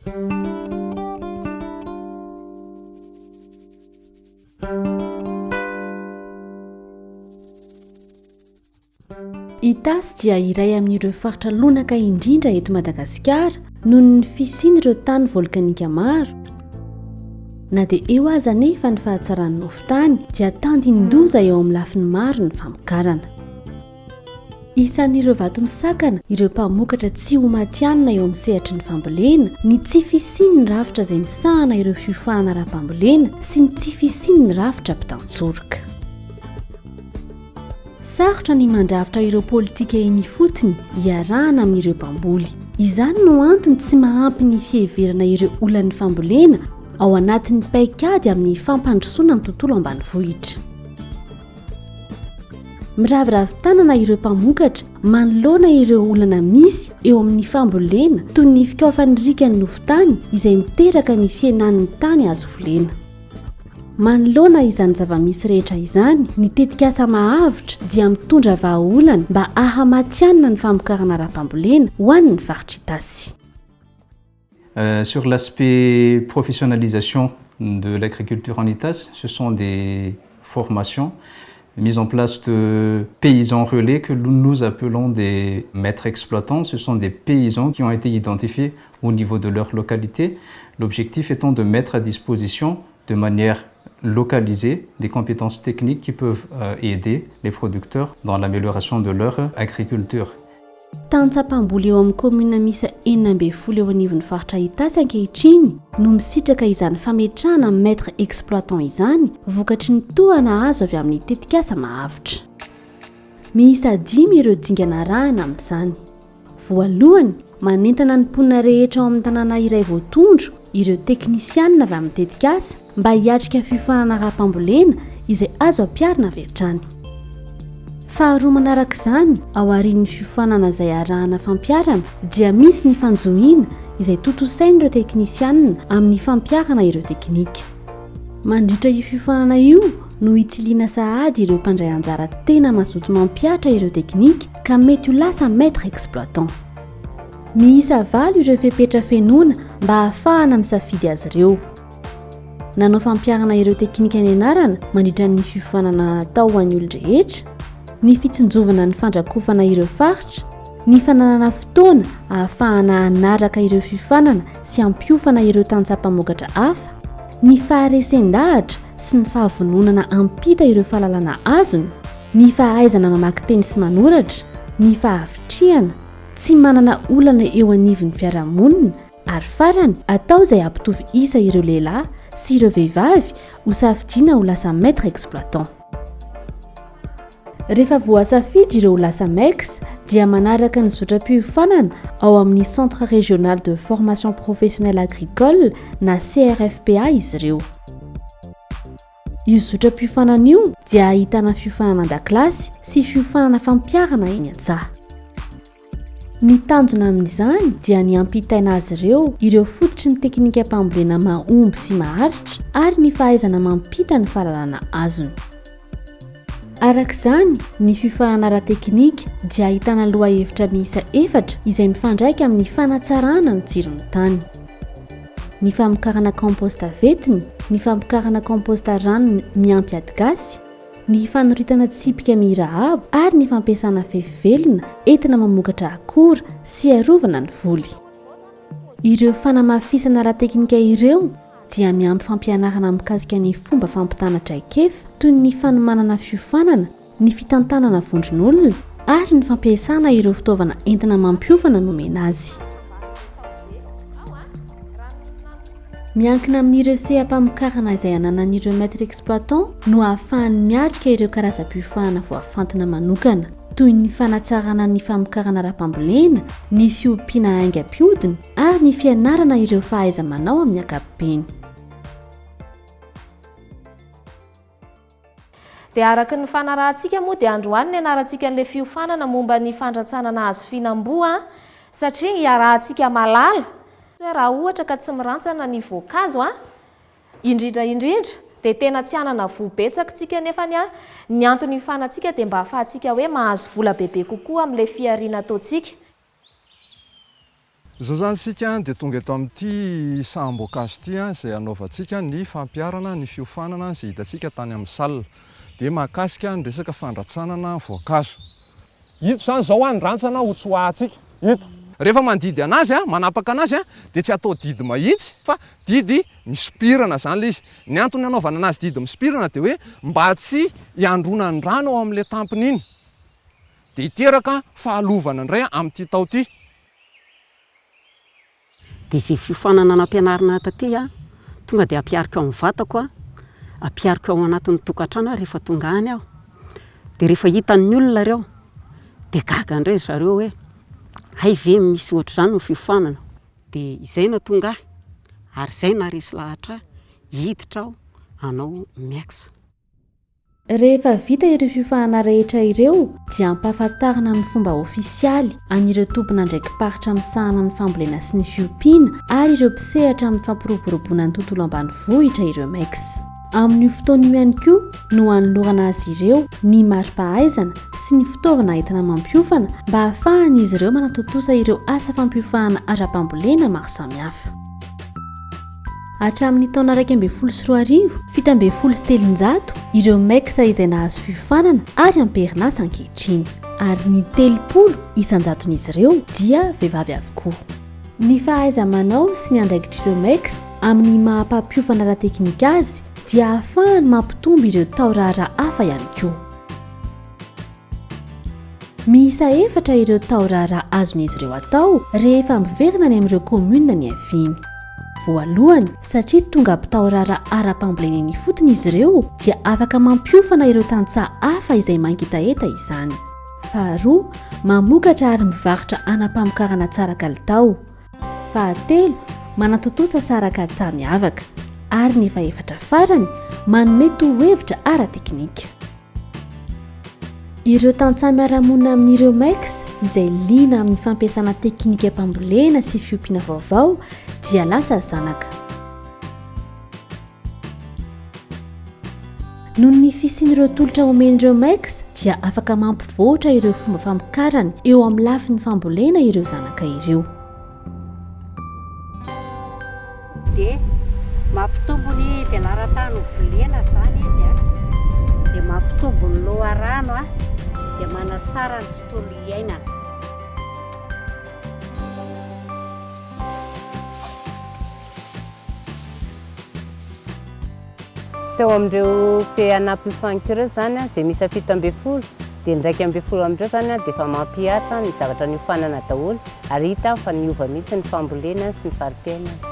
itasy dia iray amin'ireo faritra lonaka indrindra eto Madagasikara noho ny fisian'ireo tany volkanika maro. Na dia eo aza nefa ny fahatsaran'ny nofotany dia tandin-doza eo amin'ny lafiny maro ny famokarana. Isan'ireo vato misakana ireo mpamokatra tsy ho matianina eo amin'ny sehatry ny fambolena, ny tsy fisian'ny rafitra izay misahana ireo fiofanana ara-pambolena sy ny tsy fisian'ny rafitra mpitan-tsoroka. Sarotra ny mandravitra ireo politika eny fotony hiarahana amin'ireo mpamboly. Izany no antony tsy mahampy ny fiheverana ireo olan'ny fambolena ao anatin'ny paikady amin'ny fampandrosoana ny tontolo ambanivohitra. Miraviravin-tanana ireo mpamokatra manoloana ireo olana misy eo amin'ny fambolena toy ny fikaofan'ny rikan'ny nofotany izay miteraka ny fiainan'ny tany azo volena. Manoloana izany zava-misy rehetra izany, ny tetikasa mahavitra dia mitondra vahaolana mba ahamatianina ny famokarana ara-pambolena ho an'ny faritra Itasy. Sur l'aspect professionnalisation de l'agriculture en Itasy, ce sont des formations mise en place de paysans relais que nous appelons des maîtres exploitants. Ce sont des paysans qui ont été identifiés au niveau de leur localité. L'objectif étant de mettre à disposition de manière localisée des compétences techniques qui peuvent aider les producteurs dans l'amélioration de leur agriculture. Tantsampamboly eo amin'ny commune misy 12 eo anivon'ny faritra Itasy ankehitriny no misitraka izany fametrahana maître exploitant izany vokatry ny tohana azo avy amin'ny tetikasa mahavitra. Miisa 5 ireo dingana arahana amin'izany. Voalohany, manentana ny mponina rehetra ao amin'ny tanàna iray voatondro ireo teknisianina avy amin'ny tetikasa mba hiatrika fiofanana ara-pambolena izay azo ampiarina avy hatrany. Faharoa manarak'izany, ao aorian'ny fiofanana izay arahana fampiarana dia misy ny fanjohiana izay totosain'ireo teknisianina amin'ny fampiarana ireo teknika. Mandritra io fiofanana io no hitsiliana sahady ireo mpandray anjara tena mazoto mampiatra ireo teknika ka mety ho lasa maître exploitant. Miisa 8 ireo fepetra fenoana mba ahafahana misafidy azy ireo. Nanao fampiarana ireo teknika nianarana mandritra ny fiofanana natao ho an'ny olon-drehetra, ny fitsonjovana ny fandrakofana ireo faritra, ny fananana fotoana ahafahana hanaraka ireo fiofanana sy ampiofana ireo tantsampamokatra hafa, ny faharesen-dahatra sy ny fahavononana ampita ireo fahalalana azony, ny fahaizana mamaky teny sy manoratra, ny fahavitriana, tsy manana olana eo anivon'ny fiarahamonina, ary farany atao izay ampitovy isa ireo lehilahy sy ireo vehivavy ho safidiana ho lasa maître exploitant. Rehefa voasafidy ireo lasa MEX dia manaraka ny zotram-piofanana ao amin'ny Centre Régional de Formation Professionnelle Agricole na CRFPA izy ireo. Io zotram-piofanana io dia ahitana fiofanana an-dakilasy sy fiofanana fampiarana eny an-tsaha. Ny tanjona amin'izany dia ny ampitaina azy ireo fototry ny teknika mpambolena mahomby sy maharitra ary ny fahaizana mampita ny fahalalana azony. Arak'izany, ny fiofanana ara-teknika dia ahitana lohahevitra miisa 4 izay mifandraika amin'ny fanatsarana ny tsiron'ny tany. Ny famokarana compost vetiny, ny famokarana compost rano miampy ady gasy, ny fanoritana tsipika mirahabo ary ny fampiasana fefy velona entina mamokatra akora sy arovana ny voly. Ireo fanamafisana ara-teknika ireo dia miampy fampianarana mikasika ny fomba fampitana traikefa toy ny fanomanana fiofanana, ny fitantanana vondron'olona ary ny fampiasana ireo fitaovana entina mampiofana nomena azy. Miankina amin'ireo seha-pamokarana izay ananan'ireo maître exploitant no ahafahany miatrika ireo karazam-piofanana voafantina manokana toy ny fanatsarana ny famokarana ara-pambolena, ny fiompiana aingam-piodina ary ny fianarana ireo fahaiza-manao amin'ny ankapobeny. Dia araka ny fanarahantsika moa dia androany ny anarantsika an'ilay fiofanana momba ny fandratsanana azo fihinam-boa satria iarahantsika malala. Raha ohatra ka tsy mirantsana ny voankazo indrindra dia tena tsy hanana voabetsaka tsika nefa ny antony fanantsika dia mba ahafahantsika hoe mahazo vola bebe kokoa amin'ilay fiariana ataontsika. zao zany sika dia tonga eto amin'ity samboakazo ity izay anaovantsika ny fampiarana ny fiofanana izay hitantsika tany amin'ny salina dia mahakasika ny resaka fandratsanana voankazo. Ito zany zao any rantsana ho tsoahantsika ito. Rehefa mandidy anazy manapaka anazy dia tsy atao didy mahitsy fa didy misopirana zany ilay izy. Ny antony anaovana anazy didy misopirana dia hoe mba tsy hiandrona ny rano ao amin'ilay tampony iny dia hiteraka fahalovana indray amin'ity tao ity. Dia izay fiofanana nampianarina taty tonga dia ampiarika ao amin'ny vatako ampiarika ao anatin'ny tokantrano rehefa tonga any aho. Dia rehefa hitan'ny olona ireo dia gaga indray zareo hoe hay ve misy ohatr'izany ny fiofanana. Dia izay no tonga ary izay na resy lahatra hiditra aho anao miaksa. Rehefa vita ireo fiofanana rehetra ireo dia ampahafantarina amin'ny fomba ofisialy an'ireo tompona ndraiky paritra misahana ny fambolena sy ny fiompiana ary ireo mpisehatra amin'ny fampiroboroboana ny tontolo ambanivohitra ireo MEX. Amin'io fotoana io ihany koa no hanolorana azy ireo ny mari-pahaizana sy ny fitaovana entina mampiofana mba hahafahan'izy ireo manatotosa ireo asa fampiofahana ara-pambolena maro samihafa. Hatramin'ny taona 2014 fito ambin'ny folo sy telonjato ireo MEX izay nahazo fiofanana ary amperinasa ankehitriny ary ny 30 isanjaton'izy ireo dia vehivavy avokoa. Ny fahaiza-manao sy ny andraikitr'ireo MEX amin'ny maha-pampiofana ara-teknika azy dia ahafahany mampitombo ireo taorara hafa ihany koa. Miisa 4 ireo taorara azon'izy ireo atao rehefa miverina any amin'ireo komuna ny aviny. Voalohany satria tonga mpitaorara ara-pambolenany fotony izy ireo dia afaka mampiofana ireo tantsaha hafa izay mankitaeta izany. Faharoa, mamokatra ary mivarotra anam-pamokarana tsara kalitao. Fahatelo, manatotosa saraka tsara miavaka. Ary ny fahaefatra farany, manome torohevitra ara-teknika. Ireo tantsaha miara-monina amin'ireo MEX izay liana amin'ny fampiasana teknika mpambolena sy fiompiana vaovao dia lasa zanaka. Noho ny fisian'ireo tolotra omen'ireo MEX dia afaka mampivoatra ireo fomba famokarany eo amin'ny lafin'ny fambolena ireo zanaka ireo. Dia mampitombo ny velarantany volena zany izy dia mampitombo ny loharano dia manatsara ny tontolo iainana. Teo amin'ireo mpianampy ireo zany izay misy 7 dia 1 amin'ireo zany dia efa mampihatra ny zavatra niofanana daholo ary hita fa niova mihitsy ny fambolena sy ny farim-piainana.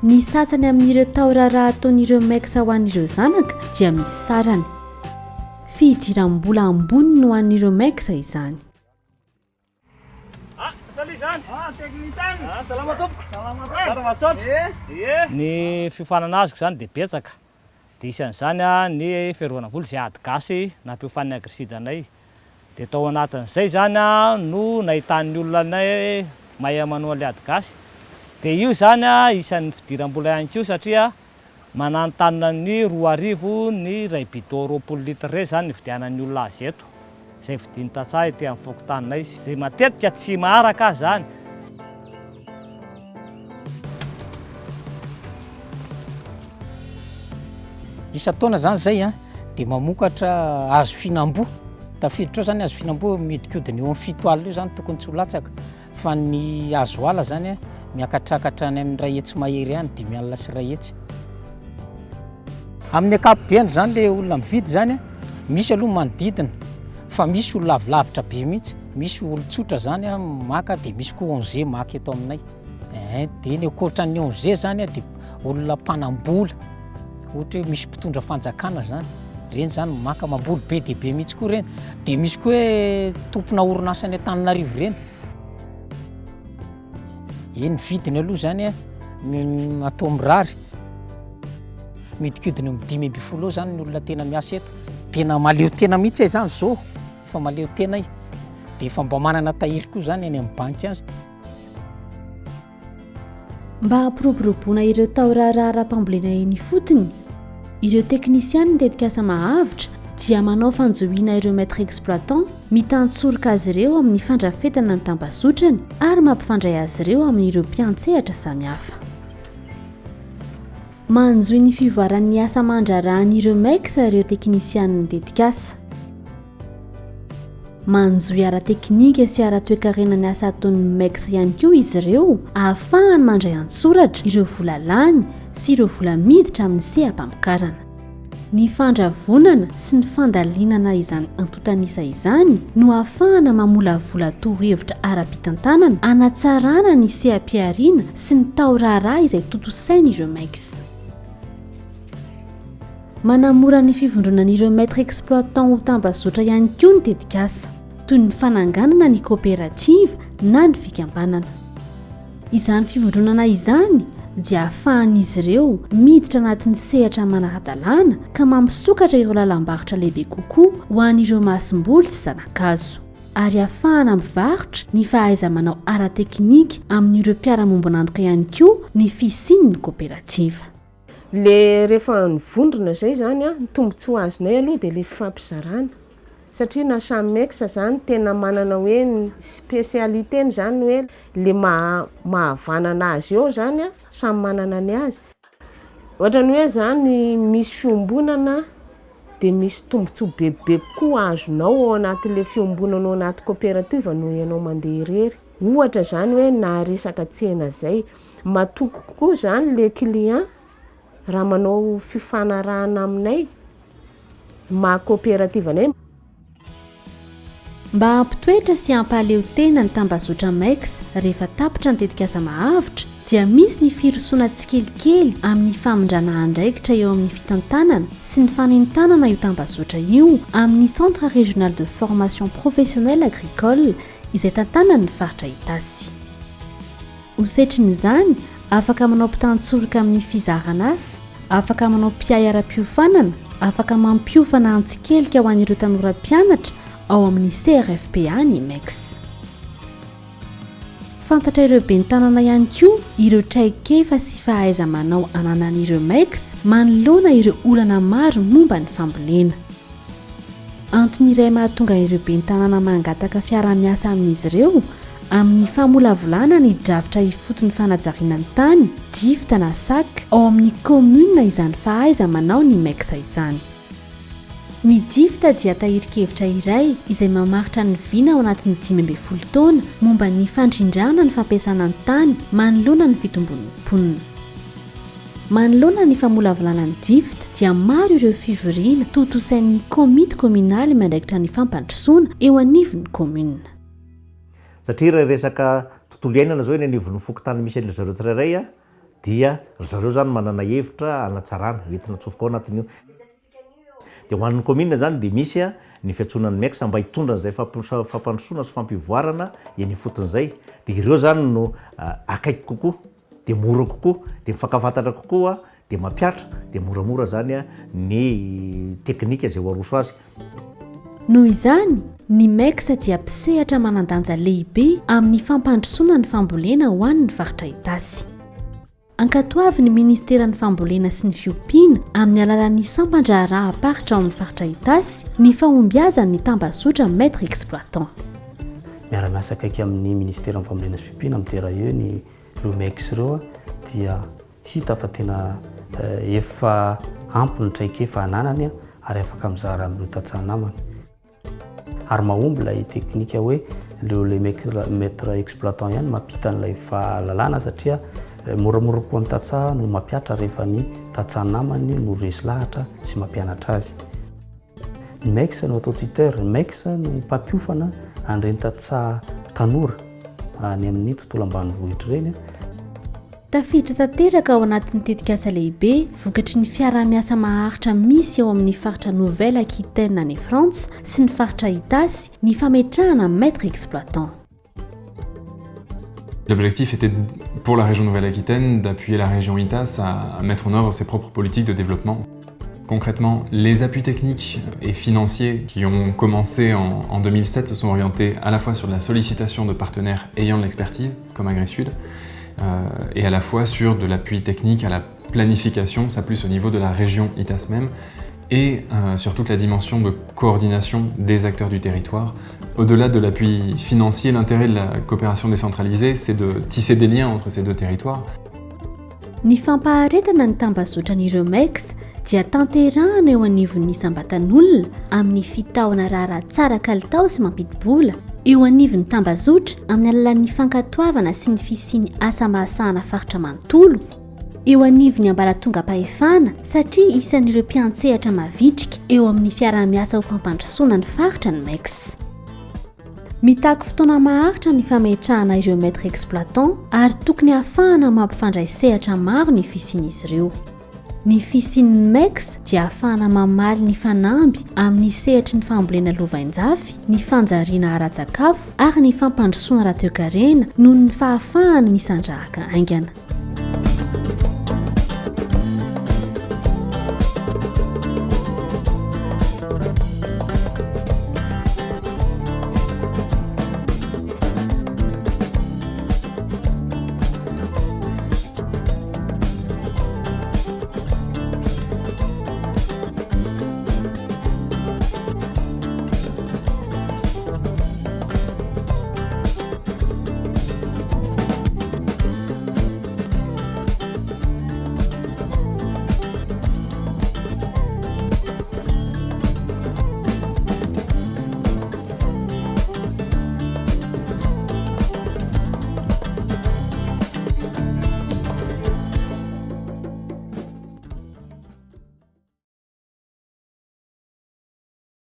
Ny sasany amin'ireo taorara ataon'ireo MEX ho an'ireo zanaka dia misy sarany. Fidiram-bola ambony no an'ireo MEX izany. Ny fiofanana azoko zany dia betsaka. Dia isan'izany ny fiarovana voly izay ady gasy nampiofan'ny agrisidanay. Dia tao anatin'izay zany no nahitan'ny olona anay mahay manao an'ilay ady gasy. Dia io zany isan'ny fidiram-bola ihany koa satria manantanina ny 2,000 ny ray bidon 20 litre zany ny vidianan'ny olona azy eto. Izay vidiany tantsaha ety amin'ny fokotaninay izay matetika tsy maharaka zany. Isa-taona zany zay dia mamokatra hazo fihinam-boa. Tafiditra ao zany hazo fihinam-boa miodikodiny eo amin'ny 7 alina eo zany tokony tsy ho latsaka. Fa ny hazo ala zany miakatrakatra any amin'ny 2 hetsy mahery ihany 5 alina sy 2 hetsy. Amin'ny ankapobeny zany le olona mividy zany misy aloha manodidina fa misy olona lavilavitra be mihitsy, misy olon-tsotra zany maka dia misy koa 11 maka eto aminay. Dia ny ankoatran'ny 11 zany dia olona mpanambola. Ohatra hoe misy mpitondra fanjakana zany, reny zany maka mamboly be dia be mihitsy koa reny. Dia misy koa hoe tompona orinasa any Antananarivo reny. Ny vidiny aloha zany atao mirary. Miodikodiny amin'ny 5 eo zany ny olona tena miasa eto. Tena maleo tena mihitsy zany zao, efa maleo tena i. Dia efa mba manana tahiry koa zany any amin'ny banky azy. Mba hampiroboroboana ireo taorara ara-pambolena eny fotony, ireo teknisiany mitetika asa mahavitra dia manao fanjohiana ireo maître exploitant mitantsorika azy ireo amin'ny fandrafetana ny tambazotrany ary mampifandray azy ireo amin'ireo mpiantsehatra samihafa. Manjohy ny fivoaran'ny asa mandrarahan'ireo mex ireo teknisianiny dedikasa. Manjohy ara-teknika sy ara-toekarenany asa ataon'ny mex ihany koa izy ireo ahafahany mandray an-tsoratra ireo vola lany sy ireo vola miditra amin'ny seha-pamokarana. Ny fandravonana sy ny fandalinana izany antotanisa izany no ahafahana mamolavola torohevitra ara-pitantanana anatsarana ny seha-piariana sy ny taorara izay totosain'ireo mex. Manamora ny fivondronan'ireo maître exploitant ho tambazotra ihany koa ny dedikasa, toy ny fananganana ny coopérative na ny fikambanana. Izany fivondronana izany dia ahafahan'izy ireo miditra anatin'ny sehatra manara-dalàna ka mampisokatra ireo lalam-barotra lehibe kokoa ho an'ireo masom-boly sy zanakazo, ary ahafahana mivarotra ny fahaiza-manao ara-teknika amin'ireo mpiara-mombonantoka ihany koa ny fisian'ny coopérative. Le rehefa nivondrona zay zany a, ny tombontsoa azonay aloha dia le fifampizarana, satria na samy mexa zany tena manana hoe ny spécialiteny zany hoe le mahavanana azy eo zany a, samy manana ny azy. Ohatra ny hoe zany misy fiombonana dia misy tombontsoa bebe koa azonao ao anatin'le fiombonana ao anaty coopérative no ianao mandeha irery. Ohatra zany hoe na resaka tsena zay, matoky kokoa zany le client raha manao fifanarahana aminay coopérative anay. Mba hampitoetra sy hampaleo tena ny tambazotra mex rehefa tapitra ny dedikasa mahavitra dia misy ny firosoana tsikelikely amin'ny famondrana andraikitra eo amin'ny fitantanana sy ny fanintanana io tambazotra io amin'ny centre régional de formation professionnelle agricole izay tantanany ny faritra Itasy. Hosetrin'izany afaka manao mpitantsorika amin'ny fizarana azy, afaka manao mpiay ara-piofanana, afaka mampiofana antsikelika ho an'ireo tanora mpianatra ao amin'ny CRFPA ny mex. Fantatra ireo bentanana ihany koa ireo traikefa sy fahaiza-manao ananan'ireo mex manoloana ireo olana maro momba ny fambolena. Antony iray mahatonga ireo bentanana mangataka fiara-miasa amin'izy ireo amin'ny famolavolana ny drafitra ifotony fanajariana ny tany, drifta na sac ao amin'ny commune izany fahaiza-manao ny mex izany. Ny drifta dia tahirikevitra iray izay mamaritra ny vina ao anatin'ny 12 taona momba ny fandrindrana ny fampiasana ny tany manoloana ny fitombon'ny mponina. Manoloana ny famolavolana ny drifta dia maro ireo fivoriana totosain'ny komity kominaly mandraikitra ny fampandrosoana eo anivon'ny commune. Satria raha resaka tontolo iainana zao eny anivon'ny fokontany misy an'ilay zareo tsirairay a, dia zareo zany manana hevitra anatsarana entina atsofoka ao anatin'io. Dia ho an'ny commune zany dia misy ny fiantsonan'ny mex mba hitondra an'izay fampandrosoana sy fampivoarana eny ifoton'izay. Dia ireo zany no akaiky kokoa, dia mora kokoa, dia mifankafantatra kokoa, dia mampiatra, dia moramora zany ny teknika izay ho aroso azy. Noho izany, ny mex dia mpisehatra manandanja lehibe amin'ny fampandrosoana ny fambolena ho an'ny faritra Itasy. Ankatoavy ny ministeran'ny fambolena sy ny fiompiana amin'ny alalan'ny sampandraharaha-paritra ao amin'ny faritra Itasy ny fahombiazan'ny tambazotra maître exploitant. Miara-miasa akaiky amin'ny ministeran'ny fambolena sy fiompiana amin'ny terrain eo ny ireo mex ireo dia hita fa tena efa ampy ny traikefa ananany ary afaka mizara amin'ireo tantsaha-namany. Ary mahomby ilay teknika hoe le maître exploitant ihany mampita an'ilay fahalalana satria moramora koa amin'ny tantsaha no mampiatra rehefa ny tantsaha-namany no resy lahatra sy mampianatra azy. Ny mex no atao tuteur, ny mex no mpampiofana an'ireny tantsaha tanora any amin'ny tontolo ambanivohitra ireny. Tafiditra tanteraka ao anatin'ny tetikasa lehibe vokatry ny fiara-miasa maharitra misy eo amin'ny faritra Nouvelle-Aquitaine any France sy ny faritra Itasy ny fametrahana maître exploitant. L'objectif était pour la région Nouvelle-Aquitaine d'appuyer la région Itas à mettre en œuvre ses propres politiques de développement. Concrètement, les appuis techniques et financiers qui ont commencé en 2007 se sont orientés à la fois sur la sollicitation de partenaires ayant de l'expertise, comme AgriSud, et à la fois sur de l'appui technique à la planification, ça plus au niveau de la région Itas même, et sur toute la dimension de coordination des acteurs du territoire. Au-delà de l'appui financier, l'intérêt de la coopération décentralisée, c'est de tisser des liens entre ces deux territoires. Ny fampaharetana ny tambazotran'ireo MEX dia tanterahana eo anivon'ny sambatan'olona amin'ny fitaona raharaha tsara kalitao sy mampidi-bola eo anivon'ny tambazotra amin'ny alalan'ny fankatoavana sy ny fisiany asa mahasahana faritra manontolo eo anivon'ny ambaratonga-pahefana satria isan'ireo mpiantsehatra mavitrika eo amin'ny fiarah-miasa ho fampandrosoana ny faritra ny MEX. Mitaky fotoana maharitra ny fametrahana ireo maître exploitant ary tokony ahafahana mampifandray sehatra maro ny fisian'izy ireo. Ny fisian'ny MEX dia ahafahana mamaly ny fanamby amin'ny sehatry ny fambolena lovain-jafy, ny fanjariana ara-tsakafo ary ny fampandrosoana ara-toe-karena noho ny fahafahany misandrahaka aingana.